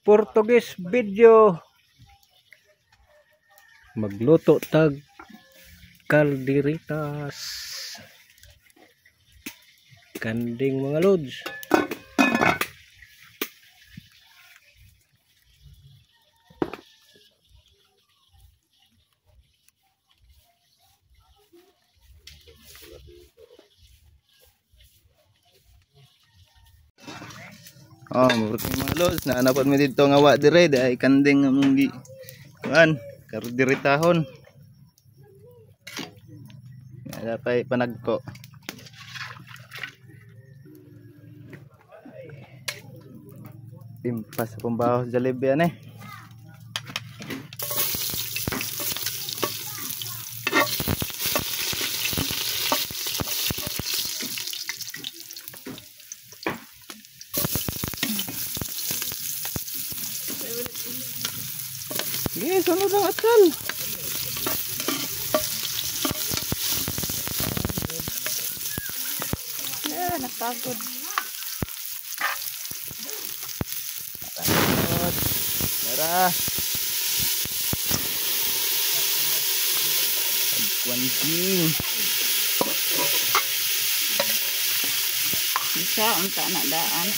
Portuguese video. Magluto tag kalderitas. Kanding mga lods. Oh, murti mga lods, naanapan mi dito nga wa dire ay kanding nga mong gi kuan, kardiritahon. Ada pay panagko. Pimpas sa pambaho sa Jollibee ani. Yes, sunod ang atal. Napagod. Tara. Pagkwanjing. Isa, unta na daan.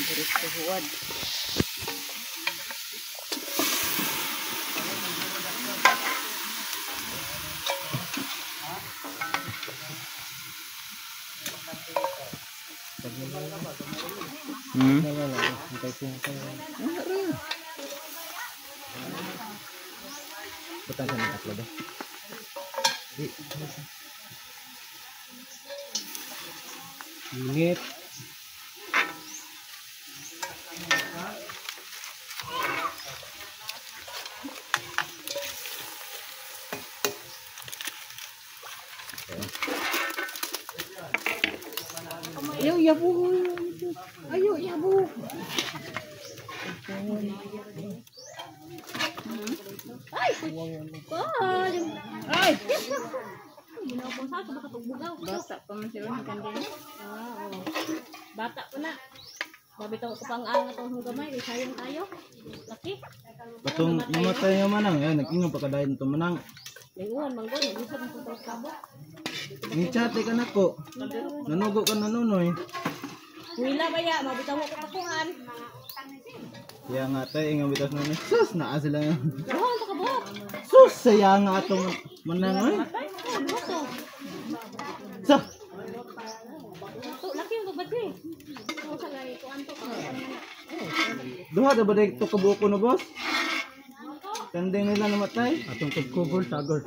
Diretso huwad. Butan sa tatlo ba? Init. Ayaw, yabo. Ayaw, yabo. Ay! Ay! Ginawa sa baka pagbugaw. Bata pa man siya ng kandila. Bata pa na. Babitaw ko pang ang atong gamay, di sayang tayo. Laki. Patong mamatay nga manang, yan nag-ingon pa kadayon to manang. Linguan manggon, bisa ng putol kabo. Ni chate ka nako. Nanugo ka nanunoy. Wila ba ya, mabitaw ko pakuhan. Kaya nga tay nga bitas na ni. Sus naa sila. Duhon sa kabot. Sus saya nga atong manang oy. Sa So, laki yung babati. So, sa lagi ko anto ka. duha da ba day to kabuko na boss? Kanding nila namatay. Atong tugkubol sagor.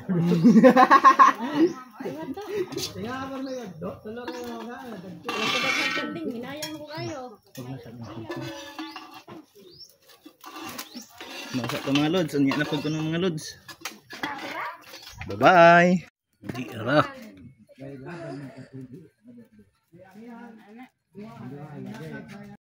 Masa to mga lods, unya na pag kuno mga lods. Bye-bye. Di ara.